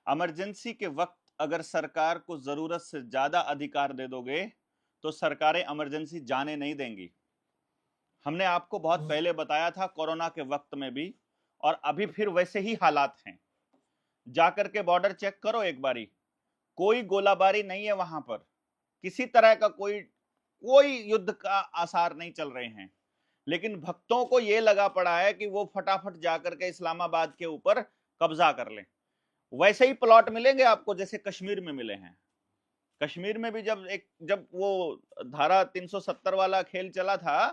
Emergency के वक्त अगर सरकार को जरूरत से ज्यादा अधिकार दे दोगे तो सरकारें इमरजेंसी जाने नहीं देंगी। हमने आपको बहुत पहले बताया था कोरोना के वक्त में भी, और अभी फिर वैसे ही हालात हैं। जाकर के बॉर्डर चेक करो एक बारी, कोई गोलाबारी नहीं है वहां पर, किसी तरह का कोई कोई युद्ध का आसार नहीं चल रहे हैं। लेकिन भक्तों को यह लगा पड़ा है कि वो फटाफट जाकर के इस्लामाबाद के ऊपर कब्जा कर लें। वैसे ही प्लॉट मिलेंगे आपको जैसे कश्मीर में मिले हैं। कश्मीर में भी जब वो धारा 370 वाला खेल चला था,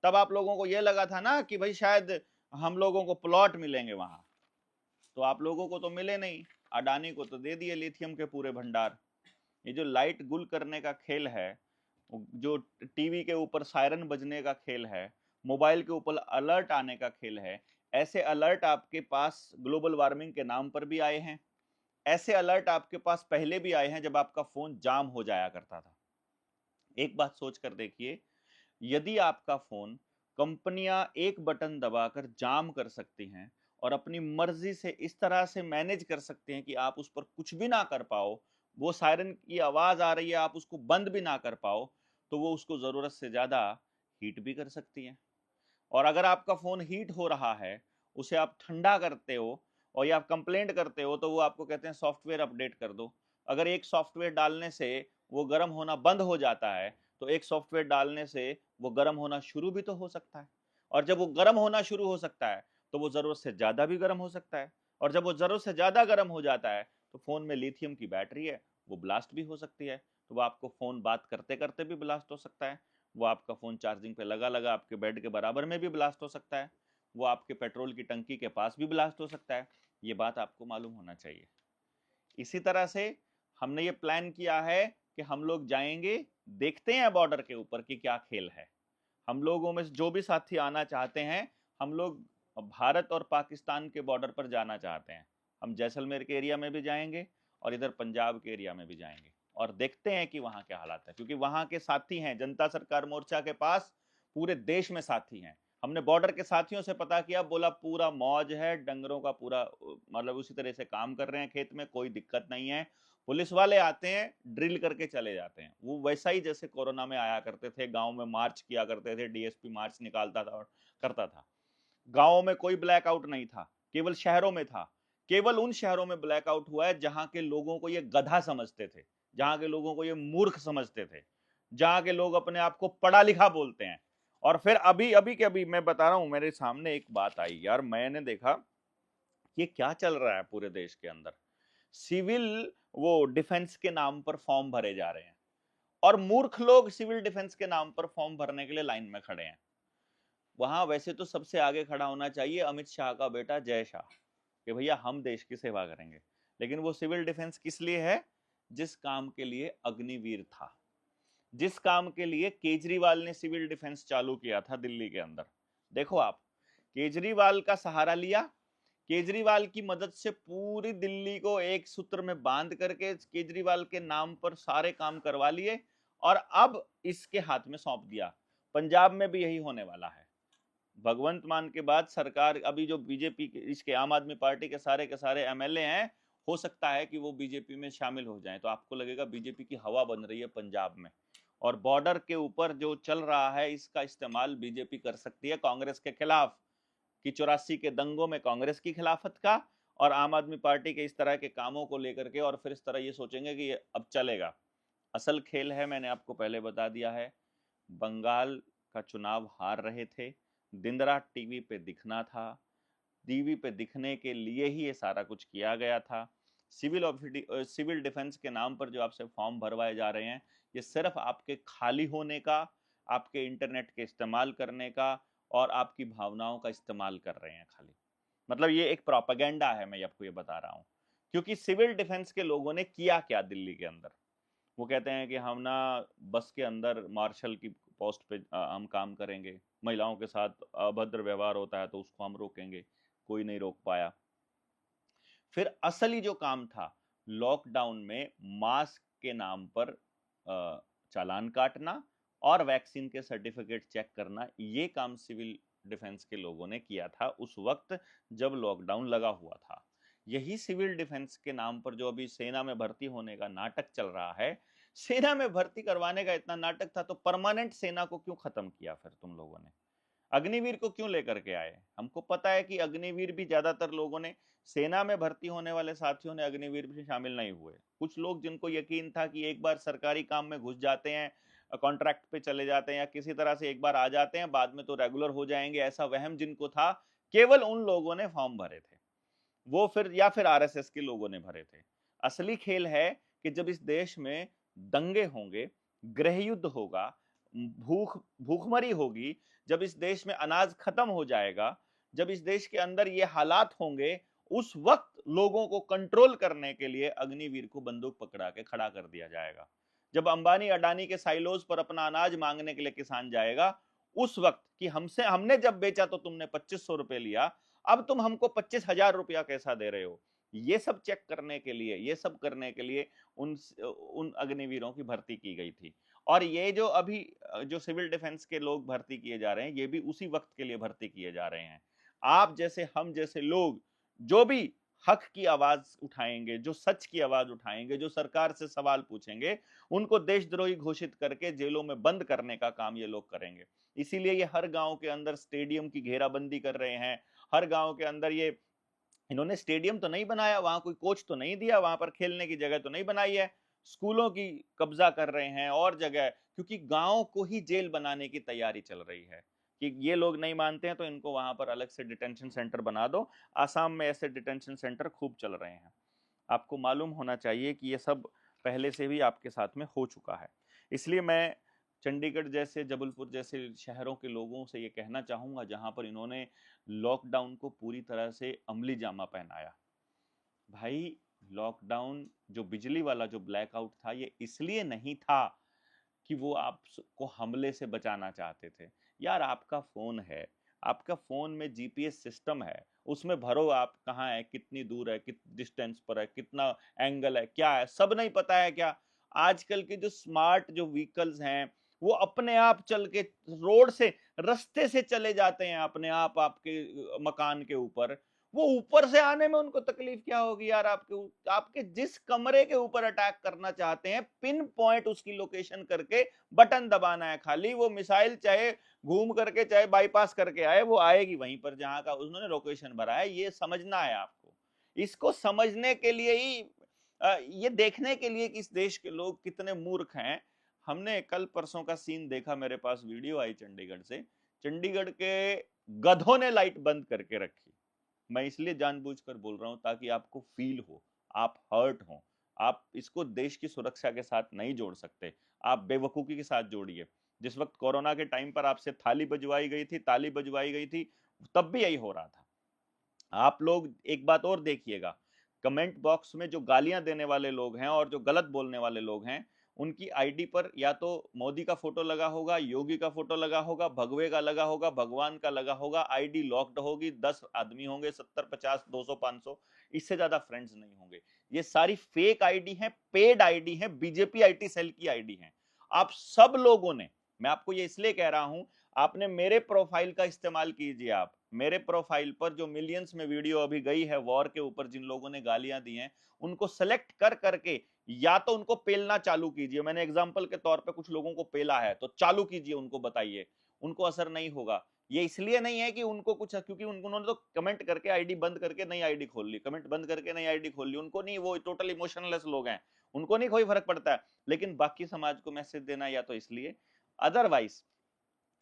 तब आप लोगों को यह लगा था ना कि भाई शायद हम लोगों को प्लॉट मिलेंगे वहां। तो आप लोगों को तो मिले नहीं, अडानी को तो दे दिए लिथियम के पूरे भंडार। ये जो लाइट गुल करने का खेल है, जो टीवी के ऊपर सायरन बजने का खेल है, मोबाइल के ऊपर अलर्ट आने का खेल है, ऐसे अलर्ट आपके पास ग्लोबल वार्मिंग के नाम पर भी आए हैं। ऐसे अलर्ट आपके पास पहले भी आए हैं जब आपका फोन जाम हो जाया करता था। एक बात सोच कर देखिए, यदि आपका फोन कंपनियां एक बटन दबाकर जाम कर सकती हैं और अपनी मर्जी से इस तरह से मैनेज कर सकते हैं कि आप उस पर कुछ भी ना कर पाओ, वो सायरन की आवाज आ रही है आप उसको बंद भी ना कर पाओ, तो वो उसको जरूरत से ज्यादा हीट भी कर सकती है। और अगर आपका फोन हीट हो रहा है, उसे आप ठंडा करते हो और या आप कंप्लेंट करते हो, तो वो आपको कहते हैं सॉफ्टवेयर अपडेट कर दो। अगर एक सॉफ्टवेयर डालने से वो गर्म होना बंद हो जाता है, तो एक सॉफ्टवेयर डालने से वो गर्म होना शुरू भी तो हो सकता है। और जब वो गर्म होना शुरू हो सकता है, तो वो जरूरत से ज्यादा भी गर्म हो सकता है। और जब वो जरूरत से ज्यादा गर्म हो जाता है, तो फोन में लिथियम की बैटरी है, वो ब्लास्ट भी हो सकती है। तो वो आपको फोन बात करते करते भी ब्लास्ट हो सकता है। वो आपका फोन चार्जिंग पे लगा लगा आपके बेड के बराबर में भी ब्लास्ट हो सकता है। वो आपके पेट्रोल की टंकी के पास भी ब्लास्ट हो सकता है। ये बात आपको मालूम होना चाहिए। इसी तरह से हमने ये प्लान किया है कि हम लोग जाएंगे, देखते हैं बॉर्डर के ऊपर कि क्या खेल है। हम लोगों में जो भी साथी आना चाहते हैं, हम लोग भारत और पाकिस्तान के बॉर्डर पर जाना चाहते हैं। हम जैसलमेर के एरिया में भी जाएंगे और इधर पंजाब के एरिया में भी जाएंगे, और देखते हैं कि वहां क्या हालात है। क्योंकि वहां के साथी हैं, जनता सरकार मोर्चा के पास पूरे देश में साथी हैं। हमने बॉर्डर के साथियों से पता किया, बोला पूरा मौज है, डंगरों का पूरा मतलब उसी तरह से काम कर रहे हैं, खेत में कोई दिक्कत नहीं है। पुलिस वाले आते हैं, ड्रिल करके चले जाते हैं। वो वैसा ही जैसे कोरोना में आया करते थे, गांव में मार्च किया करते थे, डीएसपी मार्च निकालता था और करता था। गांवों में कोई ब्लैकआउट नहीं था, केवल शहरों में था। केवल उन शहरों में ब्लैकआउट हुआ है जहां के लोगों को ये गधा समझते थे, जहां के लोगों को ये मूर्ख समझते थे, जहां के लोग अपने आप को पढ़ा लिखा बोलते हैं। और फिर अभी अभी के अभी मैं बता रहा हूं, मेरे सामने एक बात आई यार, मैंने देखा कि क्या चल रहा है पूरे देश के अंदर। सिविल वो डिफेंस के नाम पर फॉर्म भरे जा रहे हैं, और मूर्ख लोग सिविल डिफेंस के नाम पर फॉर्म भरने के लिए लाइन में खड़े हैं। वहां वैसे तो सबसे आगे खड़ा होना चाहिए अमित शाह का बेटा जय शाह, कि भैया हम देश की सेवा करेंगे। लेकिन वो सिविल डिफेंस किस लिए है? जिस काम के लिए अग्निवीर था, जिस काम के लिए केजरीवाल ने सिविल डिफेंस चालू किया था दिल्ली के अंदर। देखो आप, केजरीवाल का सहारा लिया, केजरीवाल की मदद से पूरी दिल्ली को एक सूत्र में बांध करके केजरीवाल के नाम पर सारे काम करवा लिए, और अब इसके हाथ में सौंप दिया। पंजाब में भी यही होने वाला है। भगवंत मान के बाद सरकार, अभी जो बीजेपी इसके आम आदमी पार्टी के सारे एमएलए हैं, हो सकता है कि वो बीजेपी में शामिल हो जाएं। तो आपको लगेगा बीजेपी की हवा बन रही है पंजाब में, और बॉर्डर के ऊपर जो चल रहा है इसका इस्तेमाल बीजेपी कर सकती है कांग्रेस के खिलाफ, कि 84 के दंगों में कांग्रेस की खिलाफत का, और आम आदमी पार्टी के इस तरह के कामों को लेकर के, और फिर इस तरह ये सोचेंगे कि ये अब चलेगा। असल खेल है, मैंने आपको पहले बता दिया है। बंगाल का चुनाव हार रहे थे, दिन रात टीवी पे दिखना था, टीवी पे दिखने के लिए ही ये सारा कुछ किया गया था। सिविल डिफेंस के नाम पर जो आपसे फॉर्म भरवाए जा रहे हैं, ये सिर्फ आपके खाली होने का, आपके इंटरनेट के इस्तेमाल करने का, और आपकी भावनाओं का इस्तेमाल कर रहे हैं खाली। मतलब ये एक प्रोपेगेंडा है, मैं आपको ये बता रहा हूं। क्योंकि सिविल डिफेंस के लोगों ने किया क्या दिल्ली के अंदर? वो कहते हैं कि हम ना बस के अंदर मार्शल की पोस्ट पे हम काम करेंगे, महिलाओं के साथ अभद्र व्यवहार होता है तो उसको हम रोकेंगे। कोई नहीं रोक पाया। फिर असली जो काम था, लॉकडाउन में मास्क के नाम पर चालान काटना और वैक्सीन के सर्टिफिकेट चेक करना, ये काम सिविल डिफेंस के लोगों ने किया था उस वक्त जब लॉकडाउन लगा हुआ था। यही सिविल डिफेंस के नाम पर जो अभी सेना में भर्ती होने का नाटक चल रहा है, सेना में भर्ती करवाने का इतना नाटक था तो परमानेंट सेना को क्यों खत्म किया फिर तुम लोगों ने? अग्निवीर को क्यों लेकर के आए? हमको पता है कि अग्निवीर भी ज्यादातर लोगों ने, सेना में भर्ती होने वाले साथियों ने अग्निवीर में शामिल नहीं हुए। कुछ लोग जिनको यकीन था कि एक बार सरकारी काम में घुस जाते हैं, कॉन्ट्रैक्ट पे चले जाते हैं या किसी तरह से एक बार आ जाते हैं, बाद में तो रेगुलर हो जाएंगे, ऐसा वहम जिनको था, केवल उन लोगों ने फॉर्म भरे थे। वो फिर या फिर आरएसएस के लोगों ने भरे थे। असली खेल है कि जब इस देश में दंगे होंगे, गृह युद्ध होगा, भूखमरी होगी, जब इस देश में अनाज खत्म हो जाएगा, जब इस देश के अंदर ये हालात होंगे, उस वक्त लोगों को कंट्रोल करने के लिए अग्निवीर को बंदूक पकड़ा के खड़ा कर दिया जाएगा। जब अंबानी अडानी के साइलोज पर अपना अनाज मांगने के लिए किसान जाएगा, उस वक्त कि हमने जब बेचा तो तुमने 2500 रुपए लिया, अब तुम हमको 25,000 रुपया कैसा दे रहे हो, ये सब चेक करने के लिए, ये सब करने के लिए उन अग्निवीरों की भर्ती की गई थी। और ये जो अभी जो सिविल डिफेंस के लोग भर्ती किए जा रहे हैं, ये भी उसी वक्त के लिए भर्ती किए जा रहे हैं। आप जैसे, हम जैसे लोग जो भी हक की आवाज उठाएंगे, जो सच की आवाज उठाएंगे, जो सरकार से सवाल पूछेंगे, उनको देशद्रोही घोषित करके जेलों में बंद करने का काम ये लोग करेंगे। इसीलिए ये हर गांव के अंदर स्टेडियम की घेराबंदी कर रहे हैं। हर गांव के अंदर ये, इन्होंने स्टेडियम तो नहीं बनाया, वहां कोई कोच तो नहीं दिया, वहां पर खेलने की जगह तो नहीं बनाई है, स्कूलों की कब्जा कर रहे हैं और जगह, क्योंकि गांव को ही जेल बनाने की तैयारी चल रही है कि ये लोग नहीं मानते हैं तो इनको वहां पर अलग से डिटेंशन सेंटर बना दो। आसाम में ऐसे डिटेंशन सेंटर खूब चल रहे हैं। आपको मालूम होना चाहिए कि ये सब पहले से भी आपके साथ में हो चुका है। इसलिए मैं चंडीगढ़ जैसे, जबलपुर जैसे शहरों के लोगों से ये कहना चाहूंगा, जहां पर इन्होंने लॉकडाउन को पूरी तरह से अमली जामा पहनाया। भाई, लॉकडाउन जो बिजली वाला जो ब्लैकआउट था, ये इसलिए नहीं था कि वो आपको हमले से बचाना चाहते थे। यार, आपका फोन है, आपका फोन में जीपीएस सिस्टम है, उसमें भरो आप कहाँ है, कितनी दूर है, कित डिस्टेंस पर है, कितना एंगल है, क्या है, सब नहीं पता है क्या? आजकल के जो स्मार्ट जो व्हीकल्स हैं, वो अपने आप चल के रोड से, रास्ते से चले जाते हैं अपने आप आपके मकान के ऊपर। वो ऊपर से आने में उनको तकलीफ क्या होगी यार? आपके जिस कमरे के ऊपर अटैक करना चाहते हैं, पिन पॉइंट उसकी लोकेशन करके बटन दबाना है खाली। वो मिसाइल चाहे घूम करके, चाहे बाईपास करके आए, वो आएगी वहीं पर जहां का उन्होंने लोकेशन भरा है। ये समझना है आपको। इसको समझने के लिए ही, ये देखने के लिए कि इस देश के लोग कितने मूर्ख हैं, हमने कल परसों का सीन देखा। मेरे पास वीडियो आई चंडीगढ़ से। चंडीगढ़ के गधों ने लाइट बंद करके रखी। मैं इसलिए जानबूझकर बोल रहा हूं ताकि आपको फील हो, आप हर्ट हो। आप इसको देश की सुरक्षा के साथ नहीं जोड़ सकते, आप बेवकूफी के साथ जोड़िए। जिस वक्त कोरोना के टाइम पर आपसे थाली बजवाई गई थी, ताली बजवाई गई थी, तब भी यही हो रहा था। आप लोग एक बात और देखिएगा, कमेंट बॉक्स में जो गालियां देने वाले लोग हैं और जो गलत बोलने वाले लोग हैं, उनकी आईडी पर या तो मोदी का फोटो लगा होगा, योगी का फोटो लगा होगा, भगवे का लगा होगा, भगवान का लगा होगा। आईडी लॉक्ड होगी, 10 आदमी होंगे, 70, 50, 200, 500, इससे ज्यादा फ्रेंड्स नहीं होंगे। ये सारी फेक आईडी है, पेड आईडी है, बीजेपी आईटी सेल की आईडी है। आप सब लोगों ने, मैं आपको ये इसलिए कह रहा हूं, आपने मेरे प्रोफाइल का इस्तेमाल कीजिए। आप मेरे प्रोफाइल पर जो मिलियंस में वीडियो अभी गई है वॉर के ऊपर, जिन लोगों ने गालियां दी हैं, उनको सेलेक्ट कर करके या तो उनको पेलना चालू कीजिए। मैंने एग्जांपल के तौर पे कुछ लोगों को पेला है, तो चालू कीजिए, उनको बताइए। उनको असर नहीं होगा। ये इसलिए नहीं है कि उनको कुछ, क्योंकि उन्होंने तो कमेंट करके आईडी बंद करके नई आईडी खोल ली, कमेंट बंद करके नई आईडी खोल ली। उनको नहीं, वो टोटल इमोशनलेस लोग हैं, उनको नहीं कोई फर्क पड़ता है। लेकिन बाकी समाज को मैसेज देना या तो इसलिए, अदरवाइज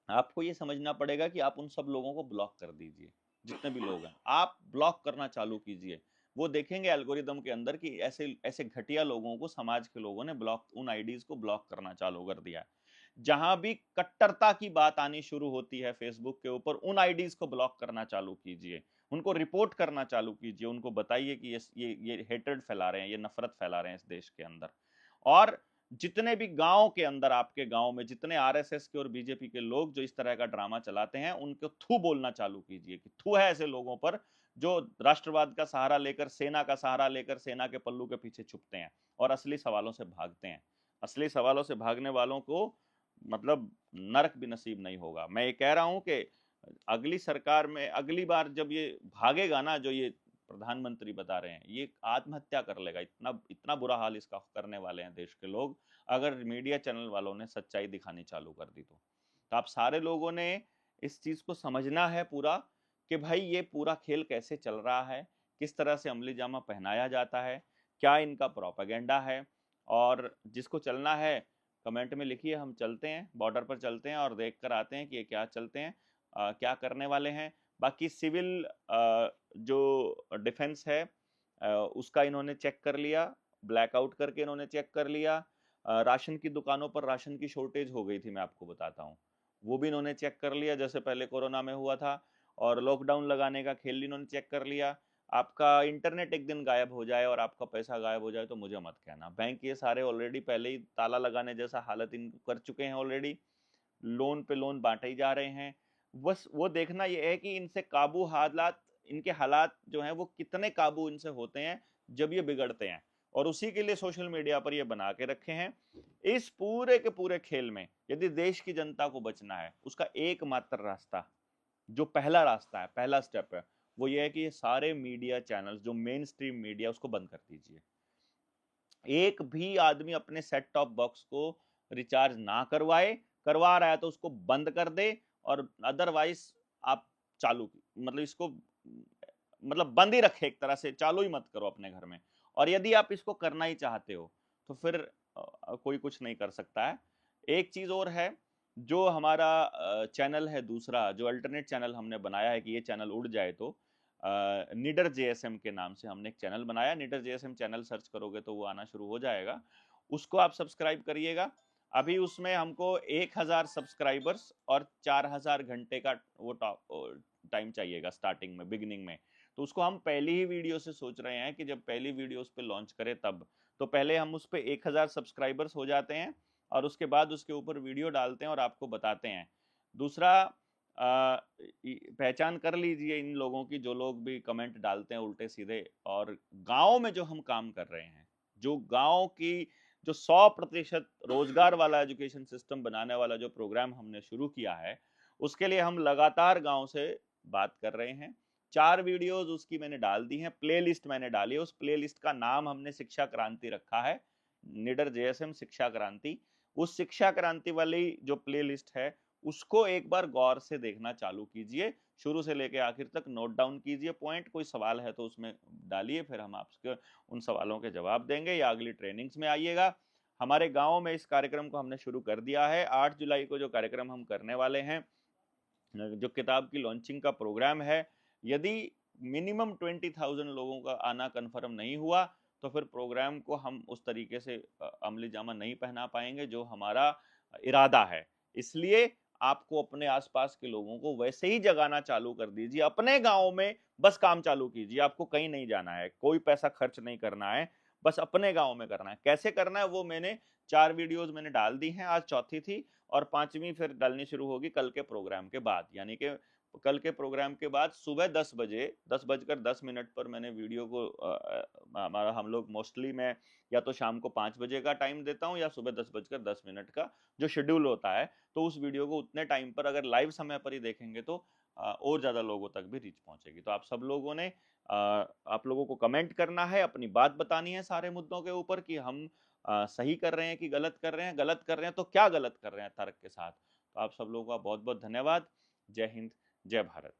आपको ये समझना पड़ेगा कि आप उन सब लोगों को ब्लॉक कर दीजिए। जितने भी लोग हैं, आप ब्लॉक करना चालू कीजिए। वो देखेंगे एल्गोरिदम के अंदर कि ऐसे ऐसे घटिया लोगों को समाज के लोगों ने ब्लॉक, उन आईडीज को ब्लॉक करना चालू कर दिया है। जहां भी कट्टरता की बात आनी शुरू होती है फेसबुक के ऊपर, उन आईडीज को ब्लॉक करना चालू कीजिए, उनको रिपोर्ट करना चालू कीजिए, उनको बताइए कि ये हेट्रेड फैला रहे हैं, ये नफरत फैला रहे हैं इस देश के अंदर। और जितने भी गांव के अंदर, आपके गांव में जितने आरएसएस के और बीजेपी के लोग जो इस तरह का ड्रामा चलाते हैं, उनको थू बोलना चालू कीजिए कि थू है ऐसे लोगों पर जो राष्ट्रवाद का सहारा लेकर, सेना का सहारा लेकर सेना के पल्लू के पीछे छुपते हैं और असली सवालों से भागते हैं। असली सवालों से भागने वालों को मतलब नरक भी नसीब नहीं होगा। मैं ये कह रहा हूं कि अगली सरकार में, अगली बार जब ये भागेगा ना, जो ये प्रधानमंत्री बता रहे हैं, ये आत्महत्या कर लेगा, इतना इतना बुरा हाल इसका करने वाले हैं देश के लोग, अगर मीडिया चैनल वालों ने सच्चाई दिखानी चालू कर दी तो आप सारे लोगों ने इस चीज को समझना है पूरा कि भाई ये पूरा खेल कैसे चल रहा है, किस तरह से अमली जामा पहनाया जाता है, क्या इनका प्रोपेगेंडा है। और जिसको चलना है कमेंट में लिखिए, हम चलते हैं, बॉर्डर पर चलते हैं और देख कर आते हैं कि ये क्या चलते हैं, क्या करने वाले हैं। बाकी सिविल जो डिफेंस है उसका इन्होंने चेक कर लिया, ब्लैकआउट करके इन्होंने चेक कर लिया। राशन की दुकानों पर राशन की शॉर्टेज हो गई थी, मैं आपको बताता हूँ, वो भी इन्होंने चेक कर लिया जैसे पहले कोरोना में हुआ था। और लॉकडाउन लगाने का खेल इन्होंने चेक कर लिया। आपका इंटरनेट एक दिन गायब हो जाए और आपका पैसा गायब हो जाए तो मुझे मत कहना, बैंक ये सारे ऑलरेडी पहले ही ताला लगाने जैसा हालत इन कर चुके हैं ऑलरेडी, लोन पे लोन बांटे ही जा रहे हैं। बस वो देखना ये है कि इनसे काबू हालात, इनके हालात जो हैं वो कितने काबू इनसे होते हैं जब ये बिगड़ते हैं, और उसी के लिए सोशल मीडिया पर ये बना के रखे हैं। इस पूरे के पूरे खेल में यदि देश की जनता को बचना है, उसका एकमात्र रास्ता, जो पहला रास्ता है, पहला स्टेप है, वो ये है कि ये सारे मीडिया चैनल्स जो मेन स्ट्रीम मीडिया उसको बंद कर दीजिए। एक भी आदमी अपने सेट टॉप बॉक्स को रिचार्ज ना करवाए, करवा रहा है तो उसको बंद कर दे, और अदरवाइज आप चालू, मतलब इसको मतलब बंद ही रखे, एक तरह से चालू ही मत करो अपने घर में। और यदि आप इसको करना ही चाहते हो तो फिर कोई कुछ नहीं कर सकता है। एक चीज और है, जो हमारा चैनल है दूसरा, जो अल्टरनेट चैनल हमने बनाया है कि ये चैनल उड़ जाए तो निडर जेएसएम के नाम से हमने एक चैनल बनाया। निडर जेएसएम चैनल सर्च करोगे तो वो आना शुरू हो जाएगा, उसको आप सब्सक्राइब करिएगा। अभी उसमें हमको 1000 सब्सक्राइबर्स और 4000 घंटे का वो टाइम चाहिएगा स्टार्टिंग में, बिगिनिंग में। तो उसको हम पहली ही वीडियो से सोच रहे हैं कि जब पहली वीडियो उस पर लॉन्च करें तब, तो पहले हम उस पर 1000 सब्सक्राइबर्स हो जाते हैं और उसके बाद उसके ऊपर वीडियो डालते हैं और आपको बताते हैं। दूसरा, पहचान कर लीजिए इन लोगों की, जो लोग भी कमेंट डालते हैं उल्टे सीधे। और गांव में जो हम काम कर रहे हैं, जो गांव की जो 100% रोजगार वाला एजुकेशन सिस्टम बनाने वाला जो प्रोग्राम हमने शुरू किया है, उसके लिए हम लगातार गांव से बात कर रहे हैं। 4 वीडियोस उसकी मैंने डाल दी हैं, प्लेलिस्ट मैंने डाली है, उस प्लेलिस्ट का नाम हमने शिक्षा क्रांति रखा है, निडर जेएसएम शिक्षा क्रांति। उस शिक्षा क्रांति वाली जो प्लेलिस्ट है उसको एक बार गौर से देखना चालू कीजिए, शुरू से लेकर आखिर तक नोट डाउन कीजिए पॉइंट, कोई सवाल है तो उसमें डालिए, फिर हम आपके उन सवालों के जवाब देंगे, या अगली ट्रेनिंग्स में आइएगा। हमारे गांव में इस कार्यक्रम को हमने शुरू कर दिया है। 8 जुलाई को जो कार्यक्रम हम करने वाले हैं, जो किताब की लॉन्चिंग का प्रोग्राम है, यदि मिनिमम 20,000 लोगों का आना कंफर्म नहीं हुआ तो फिर प्रोग्राम को हम उस तरीके से अमली जामा नहीं पहना पाएंगे जो हमारा इरादा है। इसलिए आपको अपने आसपास के लोगों को वैसे ही जगाना चालू कर दीजिए, अपने गांव में बस काम चालू कीजिए, आपको कहीं नहीं जाना है, कोई पैसा खर्च नहीं करना है, बस अपने गांव में करना है। कैसे करना है वो मैंने 4 वीडियोस मैंने डाल दी हैं, आज चौथी थी और 5वीं फिर डालनी शुरू होगी कल के प्रोग्राम के बाद। यानी कि कल के प्रोग्राम के बाद सुबह 10 बजे 10:10 पर मैंने वीडियो को हमारा हम लोग मोस्टली मैं या तो शाम को 5 बजे का टाइम देता हूं या सुबह 10:10 का जो शेड्यूल होता है, तो उस वीडियो को उतने टाइम पर अगर लाइव समय पर ही देखेंगे तो और ज्यादा लोगों तक भी रीच पहुंचेगी। तो आप सब लोगों ने आप लोगों को कमेंट करना है, अपनी बात बतानी है सारे मुद्दों के ऊपर कि हम सही कर रहे हैं कि गलत कर रहे हैं, गलत कर रहे हैं तो क्या गलत कर रहे हैं तर्क के साथ। तो आप सब लोगों का बहुत बहुत धन्यवाद। जय हिंद, जय भारत।